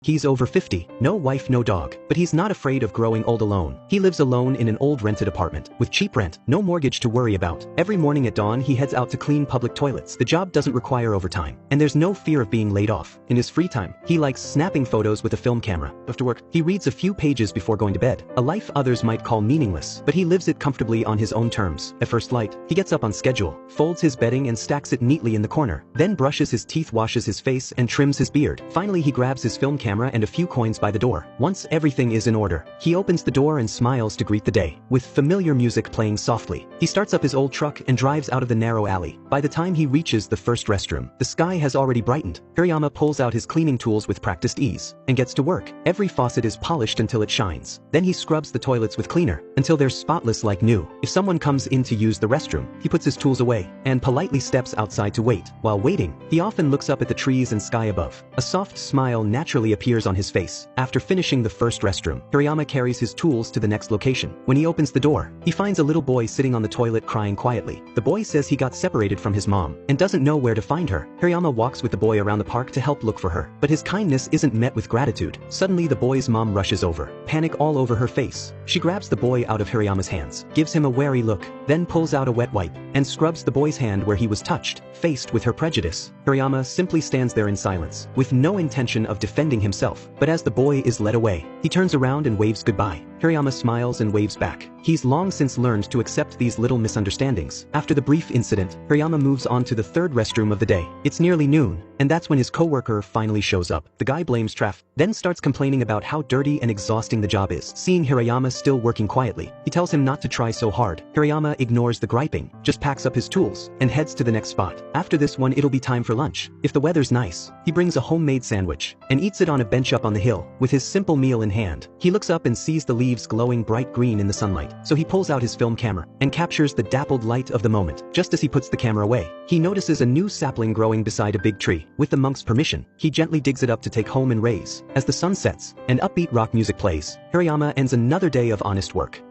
He's over 50, no wife no dog, but he's not afraid of growing old alone. He lives alone in an old rented apartment, with cheap rent, no mortgage to worry about. Every morning at dawn he heads out to clean public toilets. The job doesn't require overtime, and there's no fear of being laid off. In his free time, he likes snapping photos with a film camera. After work, he reads a few pages before going to bed. A life others might call meaningless, but he lives it comfortably on his own terms. At first light, he gets up on schedule, folds his bedding and stacks it neatly in the corner, then brushes his teeth, washes his face, and trims his beard. Finally he grabs his film camera and a few coins by the door. Once everything is in order, he opens the door and smiles to greet the day, with familiar music playing softly. He starts up his old truck and drives out of the narrow alley. By the time he reaches the first restroom, the sky has already brightened. Hirayama pulls out his cleaning tools with practiced ease and gets to work. Every faucet is polished until it shines. Then he scrubs the toilets with cleaner until they're spotless like new. If someone comes in to use the restroom, he puts his tools away and politely steps outside to wait. While waiting, he often looks up at the trees and sky above. A soft smile naturally appears on his face. After finishing the first restroom, Hirayama carries his tools to the next location. When he opens the door, he finds a little boy sitting on the toilet crying quietly. The boy says he got separated from his mom and doesn't know where to find her. Hirayama walks with the boy around the park to help look for her, but his kindness isn't met with gratitude. Suddenly the boy's mom rushes over, panic all over her face. She grabs the boy out of Hirayama's hands, gives him a wary look, then pulls out a wet wipe and scrubs the boy's hand where he was touched. Faced with her prejudice, Hirayama simply stands there in silence, with no intention of defending himself. But as the boy is led away, he turns around and waves goodbye. Hirayama smiles and waves back. He's long since learned to accept these little misunderstandings. After the brief incident, Hirayama moves on to the third restroom of the day. It's nearly noon, and that's when his coworker finally shows up. The guy blames traffic, then starts complaining about how dirty and exhausting the job is. Seeing Hirayama still working quietly, he tells him not to try so hard. Hirayama ignores the griping, just packs up his tools, and heads to the next spot. After this one it'll be time for lunch. If the weather's nice, he brings a homemade sandwich, and eats it on a bench up on the hill, with his simple meal in hand. He looks up and sees the leaves glowing bright green in the sunlight, so he pulls out his film camera, and captures the dappled light of the moment. Just as he puts the camera away, he notices a new sapling growing beside a big tree. With the monk's permission, he gently digs it up to take home and raise. As the sun sets, and upbeat rock music plays, Hirayama ends another day of honest work.